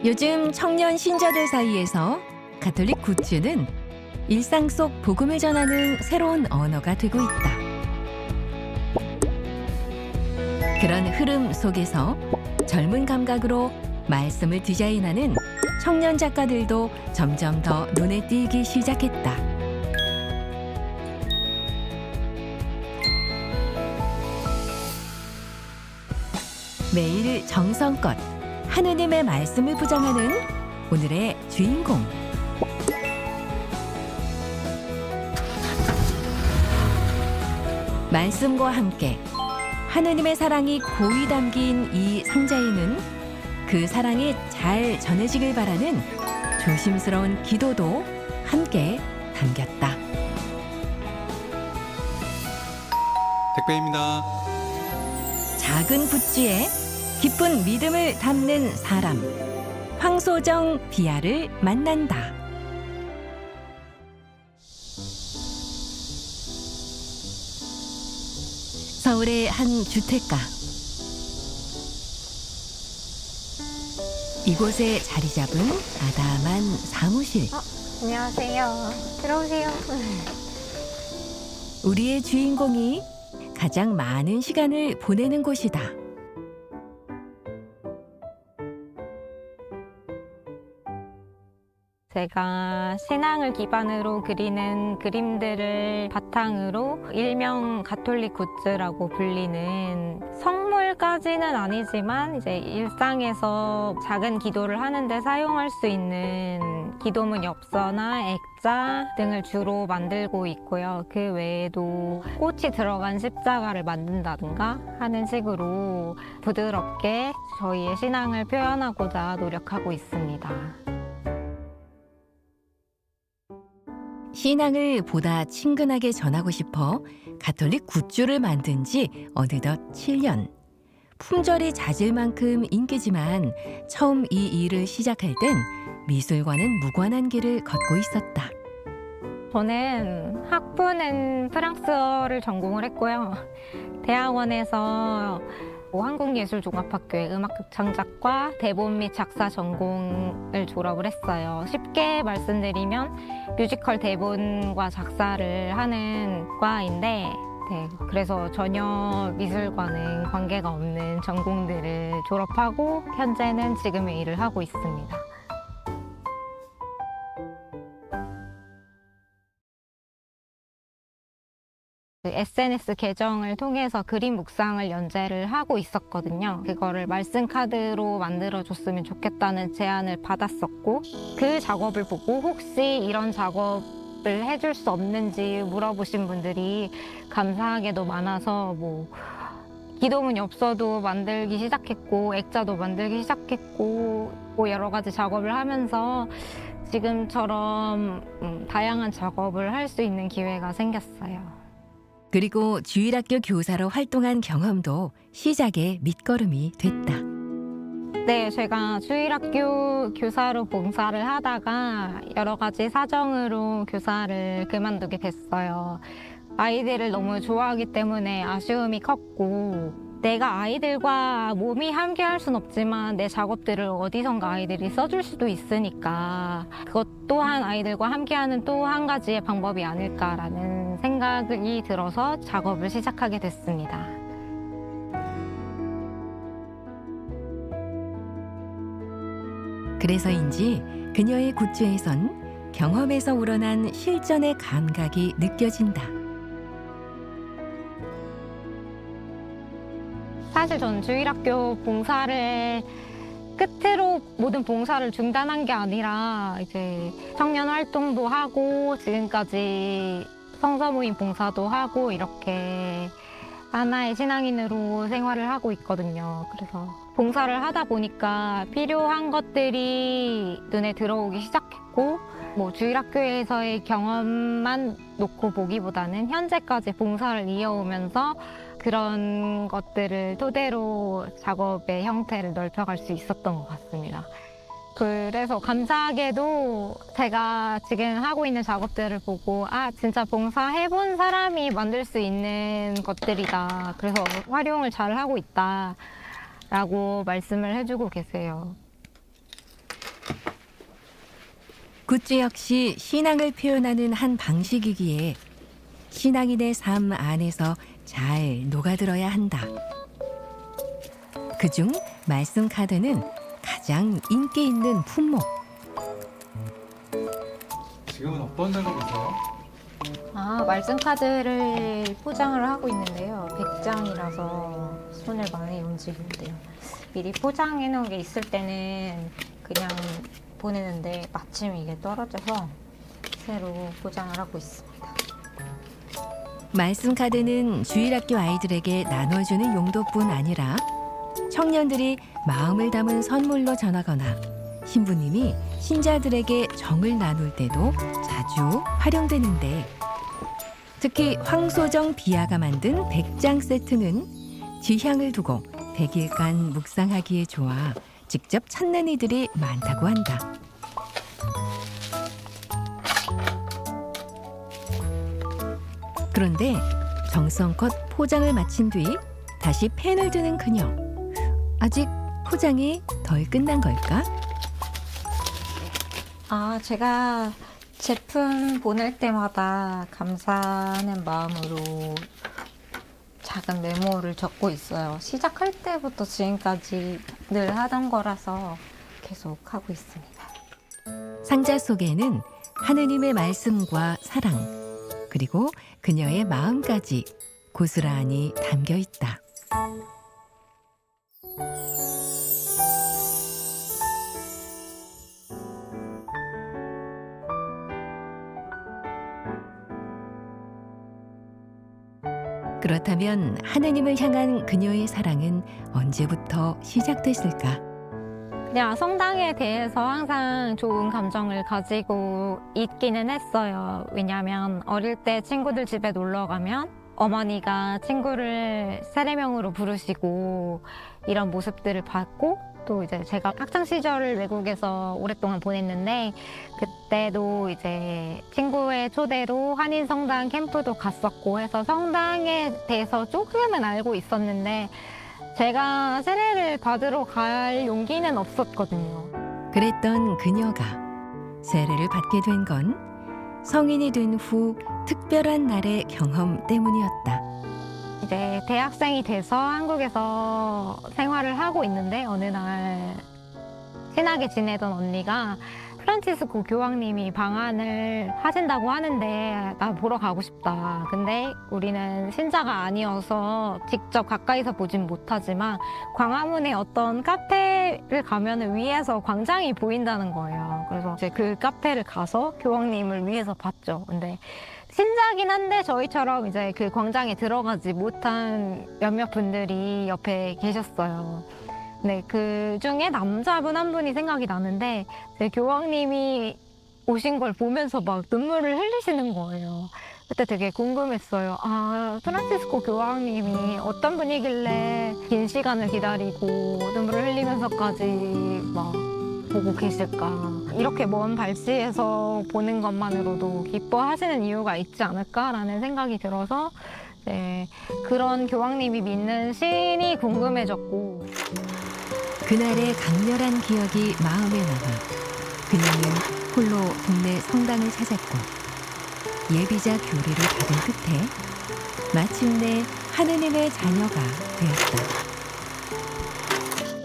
요즘 청년 신자들 사이에서 가톨릭 굿즈는 일상 속 복음을 전하는 새로운 언어가 되고 있다. 그런 흐름 속에서 젊은 감각으로 말씀을 디자인하는 청년 작가들도 점점 더 눈에 띄기 시작했다. 매일 정성껏 하느님의 말씀을 부정하는 오늘의 주인공. 말씀과 함께 하느님의 사랑이 고이 담긴 이 상자에는 그 사랑이 잘 전해지길 바라는 조심스러운 기도도 함께 담겼다. 택배입니다. 작은 굿즈에 기쁜 믿음을 담는 사람, 황소정 비아를 만난다. 서울의 한 주택가. 이곳에 자리 잡은 아담한 사무실. 안녕하세요. 들어오세요. 우리의 주인공이 가장 많은 시간을 보내는 곳이다. 제가 신앙을 기반으로 그리는 그림들을 바탕으로 일명 가톨릭 굿즈라고 불리는 성물까지는 아니지만 이제 일상에서 작은 기도를 하는데 사용할 수 있는 기도문 엽서나 액자 등을 주로 만들고 있고요. 그 외에도 꽃이 들어간 십자가를 만든다든가 하는 식으로 부드럽게 저희의 신앙을 표현하고자 노력하고 있습니다. 신앙을 보다 친근하게 전하고 싶어 가톨릭 굿즈를 만든 지 어느덧 7년. 품절이 잦을 만큼 인기지만 처음 이 일을 시작할 땐 미술과는 무관한 길을 걷고 있었다. 저는 학부는 프랑스어를 전공을 했고요. 대학원에서 한국예술종합학교의 음악극창작과 대본 및 작사 전공을 졸업을 했어요. 쉽게 말씀드리면 뮤지컬 대본과 작사를 하는 과인데 그래서 전혀 미술과는 관계가 없는 전공들을 졸업하고 현재는 지금의 일을 하고 있습니다. SNS 계정을 통해서 그림 묵상을 연재를 하고 있었거든요. 그거를 말씀 카드로 만들어줬으면 좋겠다는 제안을 받았었고 그 작업을 보고 혹시 이런 작업을 해줄 수 없는지 물어보신 분들이 감사하게도 많아서 기도문 엽서도 만들기 시작했고 액자도 만들기 시작했고 여러 가지 작업을 하면서 지금처럼 다양한 작업을 할 수 있는 기회가 생겼어요. 그리고 주일학교 교사로 활동한 경험도 시작의 밑거름이 됐다. 네, 제가 주일학교 교사로 봉사를 하다가 여러 가지 사정으로 교사를 그만두게 됐어요. 아이들을 너무 좋아하기 때문에 아쉬움이 컸고 내가 아이들과 몸이 함께 할 순 없지만 내 작업들을 어디선가 아이들이 써줄 수도 있으니까 그것 또한 아이들과 함께하는 또 한 가지의 방법이 아닐까라는 생각이 들어서 작업을 시작하게 됐습니다. 그래서인지 그녀의 굿즈에선 경험에서 우러난 실전의 감각이 느껴진다. 사실 전 주일학교 봉사를 끝으로 모든 봉사를 중단한 게 아니라 이제 청년 활동도 하고 지금까지 성서 모임 봉사도 하고 이렇게 하나의 신앙인으로 생활을 하고 있거든요. 그래서 봉사를 하다 보니까 필요한 것들이 눈에 들어오기 시작했고 주일학교에서의 경험만 놓고 보기보다는 현재까지 봉사를 이어오면서 그런 것들을 토대로 작업의 형태를 넓혀갈 수 있었던 것 같습니다. 그래서 감사하게도 제가 지금 하고 있는 작업들을 보고 진짜 봉사해본 사람이 만들 수 있는 것들이다. 그래서 활용을 잘 하고 있다 라고 말씀을 해주고 계세요. 굿즈 역시 신앙을 표현하는 한 방식이기에 신앙인의 삶 안에서 잘 녹아들어야 한다. 그중 말씀 카드는 가장 인기 있는 품목. 지금은 어떤 작업 이세요? 말씀 카드를 포장을 하고 있는데요. 100장이라서 손을 많이 움직이는데요. 미리 포장해 놓은 게 있을 때는 그냥 보내는데 마침 이게 떨어져서 새로 포장을 하고 있습니다. 말씀 카드는 주일학교 아이들에게 나눠주는 용도뿐 아니라 청년들이 마음을 담은 선물로 전하거나 신부님이 신자들에게 정을 나눌 때도 자주 활용되는데, 특히 황소정 비아가 만든 100장 세트는 지향을 두고 100일간 묵상하기에 좋아 직접 찾는 이들이 많다고 한다. 그런데 정성껏 포장을 마친 뒤 다시 펜을 드는 그녀. 아직 포장이 덜 끝난 걸까? 제가 제품 보낼 때마다 감사하는 마음으로 작은 메모를 적고 있어요. 시작할 때부터 지금까지 늘 하던 거라서 계속 하고 있습니다. 상자 속에는 하느님의 말씀과 사랑, 그리고 그녀의 마음까지 고스란히 담겨 있다. 그렇다면 하느님을 향한 그녀의 사랑은 언제부터 시작됐을까? 그냥 성당에 대해서 항상 좋은 감정을 가지고 있기는 했어요. 왜냐하면 어릴 때 친구들 집에 놀러 가면 어머니가 친구를 세례명으로 부르시고 이런 모습들을 봤고, 또 이제 제가 학창 시절을 외국에서 오랫동안 보냈는데 그때도 이제 친구의 초대로 한인 성당 캠프도 갔었고 해서 성당에 대해서 조금은 알고 있었는데 제가 세례를 받으러 갈 용기는 없었거든요. 그랬던 그녀가 세례를 받게 된 건 성인이 된 후 특별한 날의 경험 때문이었다. 이제 대학생이 돼서 한국에서 생활을 하고 있는데 어느 날 친하게 지내던 언니가 프란치스코 교황님이 방한을 하신다고 하는데 나 보러 가고 싶다. 근데 우리는 신자가 아니어서 직접 가까이서 보진 못하지만 광화문에 어떤 카페를 가면 위에서 광장이 보인다는 거예요. 그래서 이제 그 카페를 가서 교황님을 위에서 봤죠. 근데 신자긴 한데 저희처럼 이제 그 광장에 들어가지 못한 몇몇 분들이 옆에 계셨어요. 네, 그 중에 남자분 한 분이 생각이 나는데 제 교황님이 오신 걸 보면서 막 눈물을 흘리시는 거예요. 그때 되게 궁금했어요. 프란치스코 교황님이 어떤 분이길래 긴 시간을 기다리고 눈물을 흘리면서까지 막 보고 계실까. 이렇게 먼 발치에서 보는 것만으로도 기뻐하시는 이유가 있지 않을까라는 생각이 들어서 그런 교황님이 믿는 신이 궁금해졌고, 그날의 강렬한 기억이 마음에 남아 그녀는 홀로 동네 성당을 찾았고 예비자 교리를 받은 끝에 마침내 하느님의 자녀가 되었다.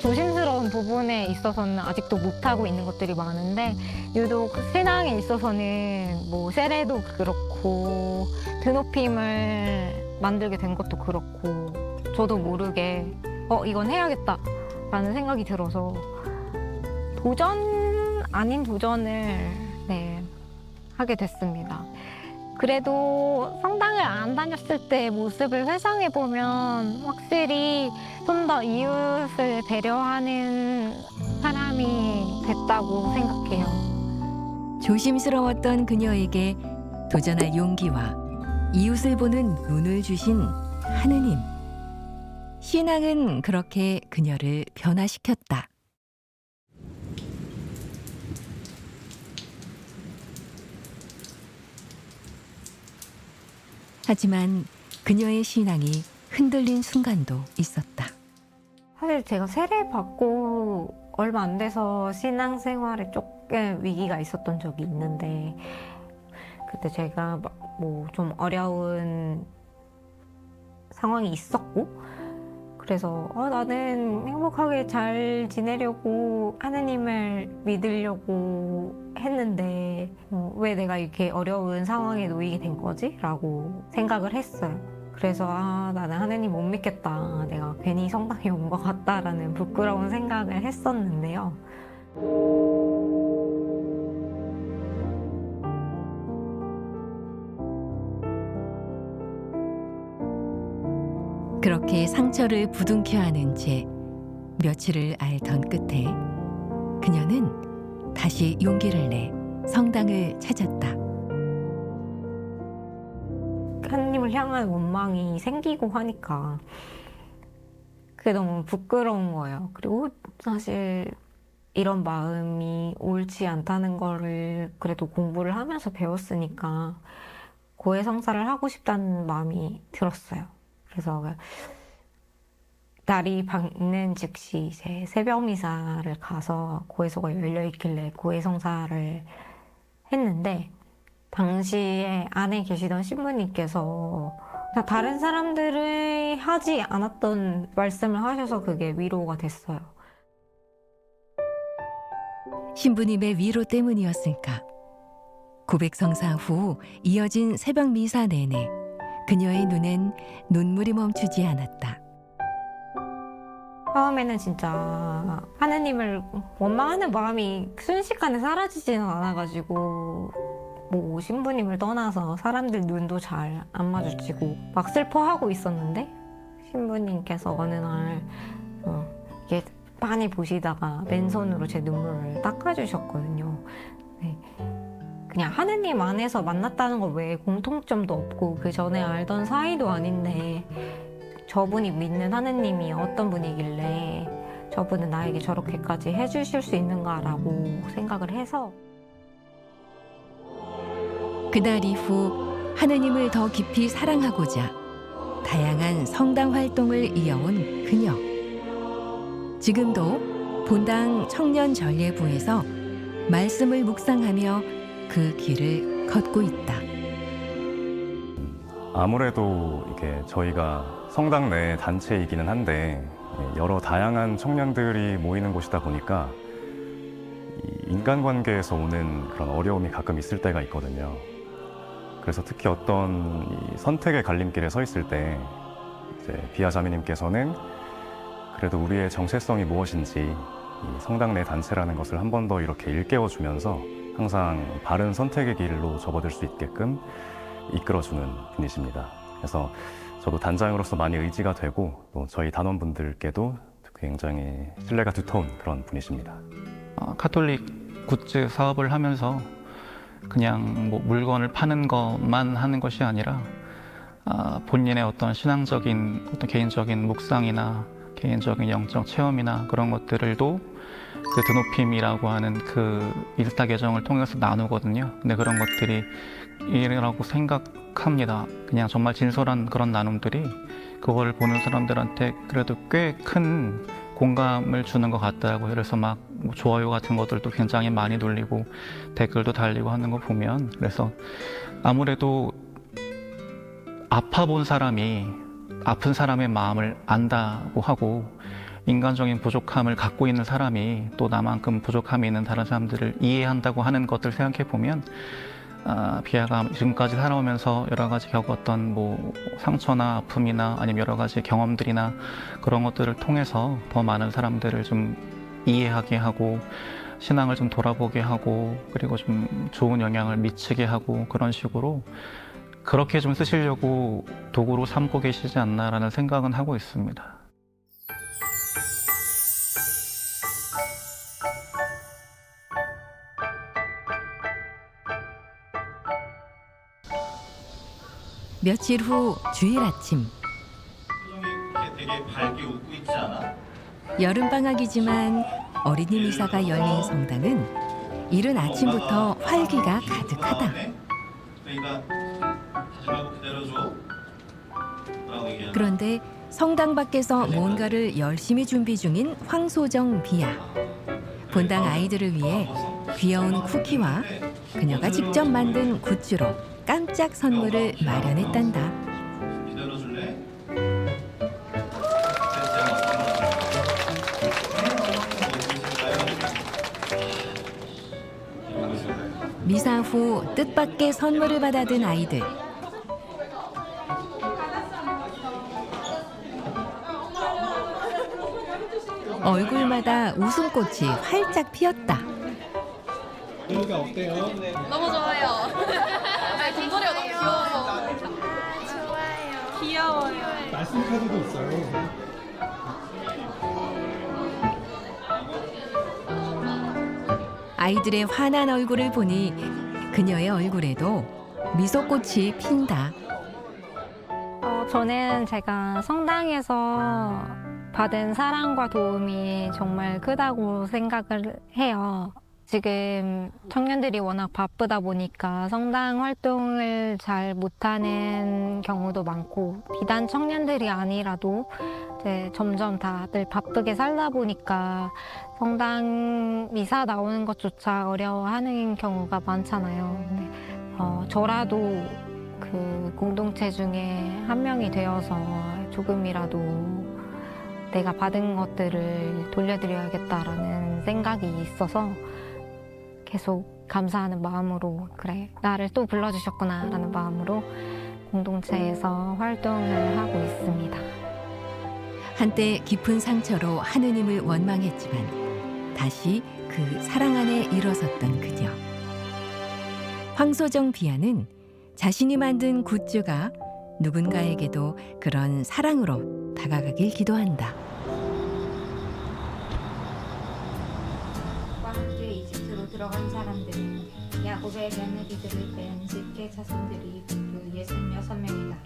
조심스러운 부분에 있어서는 아직도 못하고 있는 것들이 많은데, 유독 신앙에 있어서는 뭐 세례도 그렇고 드높임을 만들게 된 것도 그렇고 저도 모르게 이건 해야겠다 라는 생각이 들어서 도전 아닌 도전을 하게 됐습니다. 그래도 성당을 안 다녔을 때 모습을 회상해 보면 확실히 좀 더 이웃을 배려하는 사람이 됐다고 생각해요. 조심스러웠던 그녀에게 도전할 용기와 이웃을 보는 눈을 주신 하느님. 신앙은 그렇게 그녀를 변화시켰다. 하지만 그녀의 신앙이 흔들린 순간도 있었다. 사실 제가 세례 받고 얼마 안 돼서 신앙생활에 조금 약간 위기가 있었던 적이 있는데 그때 제가 뭐 좀 어려운 상황이 있었고 그래서 나는 행복하게 잘 지내려고 하느님을 믿으려고 했는데 왜 내가 이렇게 어려운 상황에 놓이게 된 거지? 라고 생각을 했어요. 그래서 나는 하느님 못 믿겠다. 내가 괜히 성당에 온 것 같다라는 부끄러운 생각을 했었는데요. 그렇게 상처를 부둥켜 안은 채 며칠을 앓던 끝에 그녀는 다시 용기를 내 성당을 찾았다. 하느님을 향한 원망이 생기고 하니까 그게 너무 부끄러운 거예요. 그리고 사실 이런 마음이 옳지 않다는 거를 그래도 공부를 하면서 배웠으니까 고해성사를 하고 싶다는 마음이 들었어요. 그래서 날이 밝는 즉시 이제 새벽 미사를 가서 고해소가 열려 있길래 고해성사를 했는데 당시에 안에 계시던 신부님께서 다른 사람들이 하지 않았던 말씀을 하셔서 그게 위로가 됐어요. 신부님의 위로 때문이었을까? 고백성사 후 이어진 새벽 미사 내내 그녀의 눈엔 눈물이 멈추지 않았다. 처음에는 진짜 하느님을 원망하는 마음이 순식간에 사라지지는 않아가지고 뭐 신부님을 떠나서 사람들 눈도 잘 안 마주치고 막 슬퍼하고 있었는데 신부님께서 어느 날 이게 빤히 보시다가 맨손으로 제 눈물을 닦아주셨거든요. 네. 그냥 하느님 안에서 만났다는 것 외에 공통점도 없고 그 전에 알던 사이도 아닌데 저분이 믿는 하느님이 어떤 분이길래 저분은 나에게 저렇게까지 해주실 수 있는가라고 생각을 해서 그날 이후 하느님을 더 깊이 사랑하고자 다양한 성당 활동을 이어온 그녀. 지금도 본당 청년전례부에서 말씀을 묵상하며 그 길을 걷고 있다. 아무래도 이게 저희가 성당 내 단체이기는 한데 여러 다양한 청년들이 모이는 곳이다 보니까 이 인간관계에서 오는 그런 어려움이 가끔 있을 때가 있거든요. 그래서 특히 어떤 이 선택의 갈림길에 서 있을 때 이제 비아 자매님께서는 그래도 우리의 정체성이 무엇인지 이 성당 내 단체라는 것을 한 번 더 이렇게 일깨워주면서 항상 바른 선택의 길로 접어들 수 있게끔 이끌어주는 분이십니다. 그래서 저도 단장으로서 많이 의지가 되고 또 저희 단원분들께도 굉장히 신뢰가 두터운 그런 분이십니다. 카톨릭 굿즈 사업을 하면서 그냥 뭐 물건을 파는 것만 하는 것이 아니라 본인의 어떤 신앙적인 어떤 개인적인 묵상이나 개인적인 영적 체험이나 그런 것들을도 그 드높임이라고 하는 그 인스타 계정을 통해서 나누거든요. 근데 그런 것들이 이라고 생각합니다. 그냥 정말 진솔한 그런 나눔들이 그걸 보는 사람들한테 그래도 꽤 큰 공감을 주는 것 같더라고요. 그래서 막 좋아요 같은 것들도 굉장히 많이 눌리고 댓글도 달리고 하는 거 보면 그래서 아무래도 아파본 사람이 아픈 사람의 마음을 안다고 하고 인간적인 부족함을 갖고 있는 사람이 또 나만큼 부족함이 있는 다른 사람들을 이해한다고 하는 것들 생각해 보면 비아가 지금까지 살아오면서 여러 가지 겪었던 뭐 상처나 아픔이나 아니면 여러 가지 경험들이나 그런 것들을 통해서 더 많은 사람들을 좀 이해하게 하고 신앙을 좀 돌아보게 하고 그리고 좀 좋은 영향을 미치게 하고 그런 식으로 그렇게 좀 쓰시려고 도구로 삼고 계시지 않나라는 생각은 하고 있습니다. 며칠 후 주일 아침. 표정이 되게 밝게 웃고 있지 않아? 여름방학이지만 어린이 미사가 열린 성당은 이른 아침부터 활기가 가득하다. 그러니까 하지 말고 기다려줘 라고 얘기하는 그런데 성당 밖에서 뭔가를 열심히 준비 중인 황소정 비아. 본당 아이들을 위해 귀여운 쿠키와 그녀가 직접 만든 굿즈로 깜짝 선물을 마련했단다. 이대로 줄래? 미사 후 뜻밖의 선물을 받아든 아이들. 얼굴마다 웃음꽃이 활짝 피었다. 여기가 어때요? 너무 좋아요. 아, 동거리가 너무 귀여워서. 좋아요. 귀여워요. 말씀 카드도 있어요. 아이들의 환한 얼굴을 보니 그녀의 얼굴에도 미소꽃이 핀다. 저는 제가 성당에서 받은 사랑과 도움이 정말 크다고 생각을 해요. 지금 청년들이 워낙 바쁘다 보니까 성당 활동을 잘 못하는 경우도 많고, 비단 청년들이 아니라도 이제 점점 다들 바쁘게 살다 보니까 성당 미사 나오는 것조차 어려워하는 경우가 많잖아요. 근데 저라도 그 공동체 중에 한 명이 되어서 조금이라도 내가 받은 것들을 돌려드려야겠다라는 생각이 있어서 계속 감사하는 마음으로, 그래, 나를 또 불러주셨구나라는 마음으로 공동체에서 활동을 하고 있습니다. 한때 깊은 상처로 하느님을 원망했지만 다시 그 사랑 안에 일어섰던 그녀. 황소정 비아는 자신이 만든 굿즈가 누군가에게도 그런 사랑으로 다가가길 기도한다. 광주에 이집트로 들어간 사람들은 야곱의 며느리들을 뺀 집게 자손들이 모두 66명이다.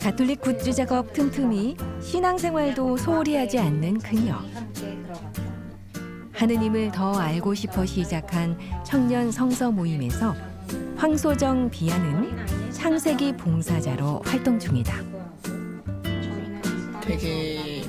가톨릭 굿즈 작업 틈틈이 신앙생활도 소홀히 하지 않는 그녀. 함께 들어갔다. 하느님을 더 알고 싶어 시작한 청년 성서 모임에서 황소정 비아는 창세기 봉사자로 활동 중이다. 되게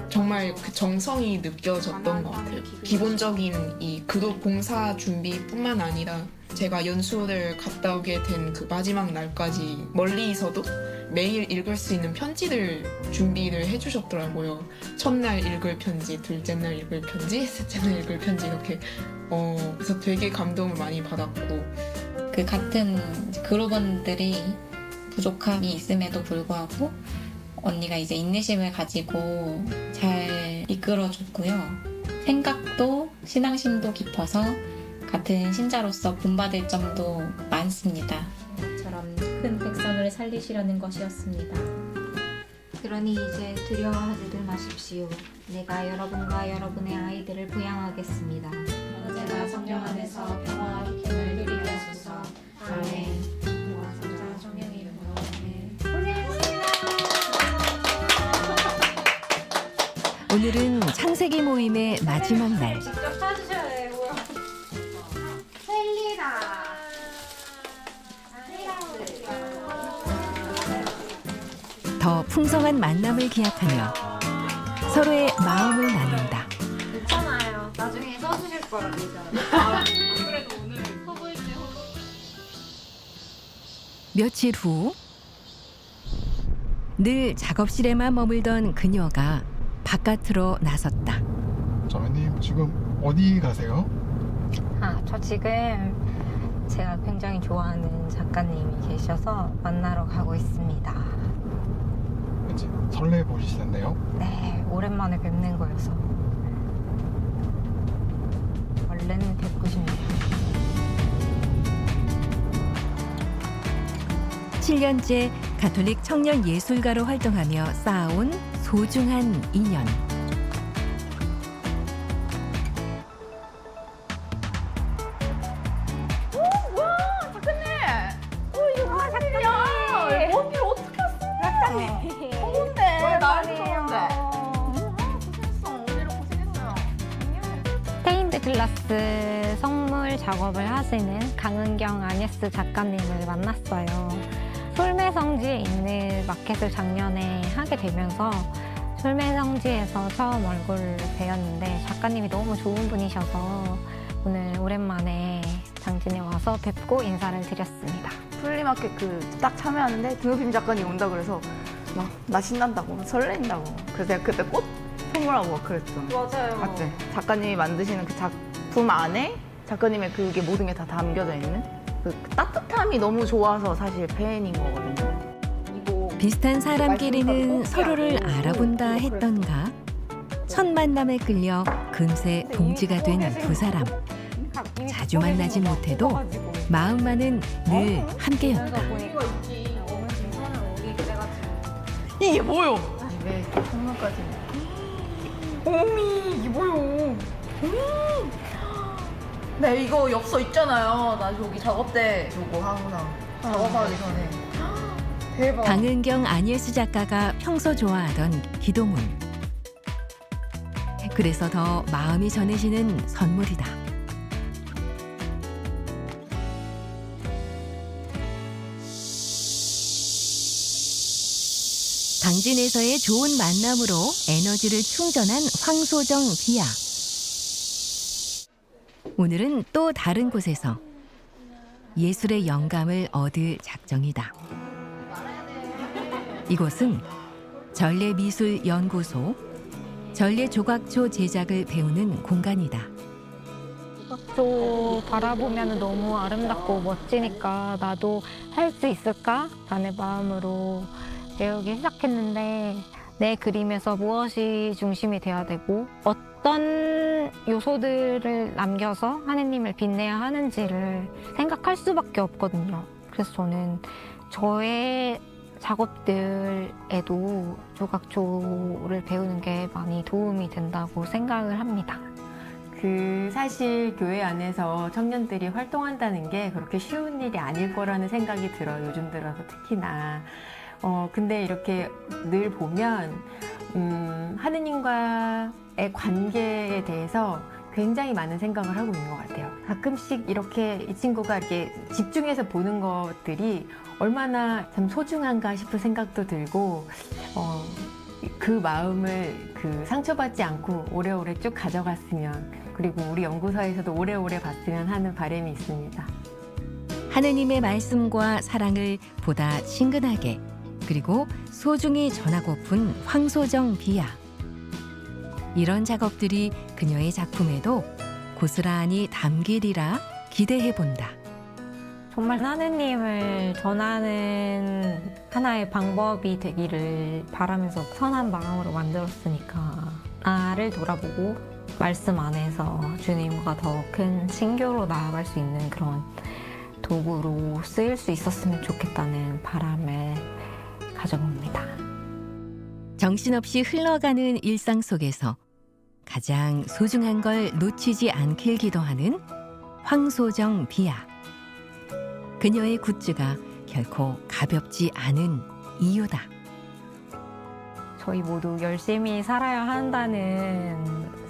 정말 그 정성이 느껴졌던 것 같아요. 기본적인 이 그룹 봉사 준비뿐만 아니라 제가 연수를 갔다 오게 된 그 마지막 날까지 멀리서도 매일 읽을 수 있는 편지를 준비를 해주셨더라고요. 첫날 읽을 편지, 둘째 날 읽을 편지, 셋째 날 읽을 편지 이렇게 그래서 되게 감동을 많이 받았고, 그 같은 그룹원들이 부족함이 있음에도 불구하고 언니가 이제 인내심을 가지고 잘 이끌어줬고요. 생각도 신앙심도 깊어서 같은 신자로서 본받을 점도 많습니다. 처럼 큰 백성을 살리시려는 것이었습니다. 그러니 이제 두려워하지들 마십시오. 내가 여러분과 여러분의 아이들을 부양하겠습니다. 언제나 성령 안에서 평화와 기쁨을 누리게 하소서. 아멘. 성자 성령 이름으로 아멘. 오늘은 창세기 모임의 마지막 날. 직접 사주셔야 돼요. 셀리나. 더 풍성한 만남을 기약하며 서로의 마음을 나눈다. 괜찮아요. 나중에 써주실 거라 믿어요. 며칠 후 늘 작업실에만 머물던 그녀가 바깥으로 나섰다. 저님 지금 어디 가세요? 저 지금 제가 굉장히 좋아하는 작가님이 계셔서 만나러 가고 있습니다. 왠지 설레 보이시던데요? 네, 오랜만에 뵙는 거여서 얼른 뵙고 싶네요. 7년째 가톨릭 청년 예술가로 활동하며 쌓아온 소중한 인연. 스테인드 글라스 선물 작업을 하시는 강은경 아니스 작가님을 만났어요. 솔매성지에 있는 마켓을 작년에 하게 되면서 솔매성지에서 처음 얼굴을 뵈었는데 작가님이 너무 좋은 분이셔서 오늘 오랜만에 당진에 와서 뵙고 인사를 드렸습니다. 플리마켓 딱 참여하는데 김우빈 작가님 온다 그래서 막 나 신난다고 설렌다고 그래서 내가 그때 꽃 선물하고 막 그랬죠. 맞아요. 맞지? 작가님이 만드시는 그 작품 안에 작가님의 그게 모든 게 다 담겨져 있는 그 따뜻함이 너무 좋아서 사실 팬인 거거든요. 비슷한 사람끼리는 서로를 알아본다 했던가 첫 만남에 끌려 금세 동지가 된 두 사람. 자주 만나진 못해도 마음만은 늘 함께였다. 이게 뭐요? 왜 선물까지? 어미 이게 뭐요? 네 이거 엽서 있잖아요. 나 저기 작업대 저거 하구나. 작업하기 전에. 대박. 강은경 아니에스 작가가 평소 좋아하던 기도문. 그래서 더 마음이 전해지는 선물이다. 당진에서의 좋은 만남으로 에너지를 충전한 황소정 비야. 오늘은 또 다른 곳에서 예술의 영감을 얻을 작정이다. 이곳은 전래미술연구소, 전래조각초 제작을 배우는 공간이다. 조각조 바라보면 너무 아름답고 멋지니까 나도 할 수 있을까? 라는 마음으로 배우기 시작했는데 내 그림에서 무엇이 중심이 돼야 되고 어떤 요소들을 남겨서 하느님을 빛내야 하는지를 생각할 수밖에 없거든요. 그래서 저는 저의 작업들에도 조각조를 배우는 게 많이 도움이 된다고 생각을 합니다. 사실 교회 안에서 청년들이 활동한다는 게 그렇게 쉬운 일이 아닐 거라는 생각이 들어요. 요즘 들어서 특히나. 근데 이렇게 늘 보면 하느님과의 관계에 대해서 굉장히 많은 생각을 하고 있는 것 같아요. 가끔씩 이렇게 이 친구가 이렇게 집중해서 보는 것들이 얼마나 참 소중한가 싶은 생각도 들고 그 마음을 상처받지 않고 오래오래 쭉 가져갔으면 그리고 우리 연구소에서도 오래오래 봤으면 하는 바람이 있습니다. 하느님의 말씀과 사랑을 보다 친근하게 그리고 소중히 전하고픈 황소정 비야. 이런 작업들이 그녀의 작품에도 고스란히 담기리라 기대해본다. 정말 하느님을 전하는 하나의 방법이 되기를 바라면서 선한 마음으로 만들었으니까 나를 돌아보고 말씀 안에서 주님과 더 큰 친교로 나아갈 수 있는 그런 도구로 쓰일 수 있었으면 좋겠다는 바람을 가져봅니다. 정신없이 흘러가는 일상 속에서 가장 소중한 걸 놓치지 않길 기도하는 황소정 비야. 그녀의 굿즈가 결코 가볍지 않은 이유다. 저희 모두 열심히 살아야 한다는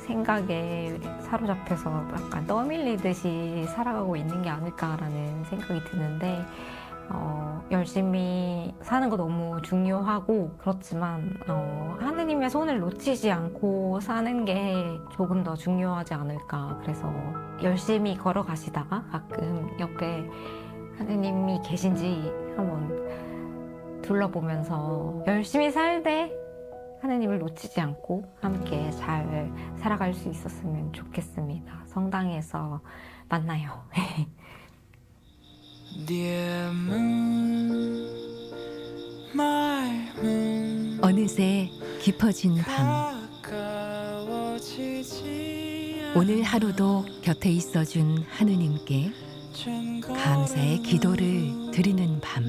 생각에 사로잡혀서 약간 떠밀리듯이 살아가고 있는 게 아닐까라는 생각이 드는데 열심히 사는 거 너무 중요하고 그렇지만 하느님의 손을 놓치지 않고 사는 게 조금 더 중요하지 않을까. 그래서 열심히 걸어가시다가 가끔 옆에 하느님이 계신지 한번 둘러보면서 열심히 살되 하느님을 놓치지 않고 함께 잘 살아갈 수 있었으면 좋겠습니다. 성당에서 만나요. 어느새 깊어진 밤. 오늘 하루도 곁에 있어준 하느님께 감사의 기도를 드리는 밤.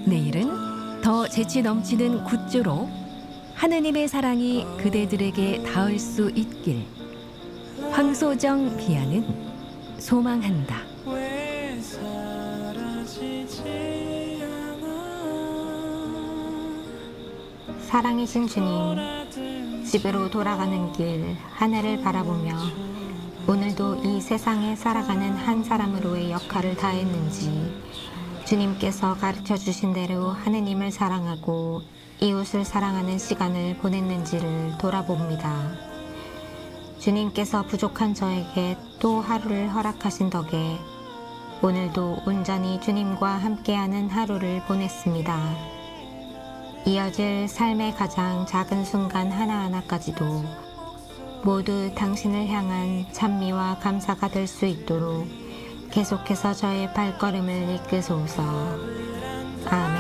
내일은 더 재치 넘치는 굿즈로 하느님의 사랑이 그대들에게 닿을 수 있길 황소정 비야는 소망한다. 사랑이신 주님, 집으로 돌아가는 길 하늘을 바라보며 오늘도 이 세상에 살아가는 한 사람으로의 역할을 다했는지 주님께서 가르쳐 주신 대로 하느님을 사랑하고 이웃을 사랑하는 시간을 보냈는지를 돌아봅니다. 주님께서 부족한 저에게 또 하루를 허락하신 덕에 오늘도 온전히 주님과 함께하는 하루를 보냈습니다. 이어질 삶의 가장 작은 순간 하나하나까지도 모두 당신을 향한 찬미와 감사가 될 수 있도록 계속해서 저의 발걸음을 이끄소서. 아멘.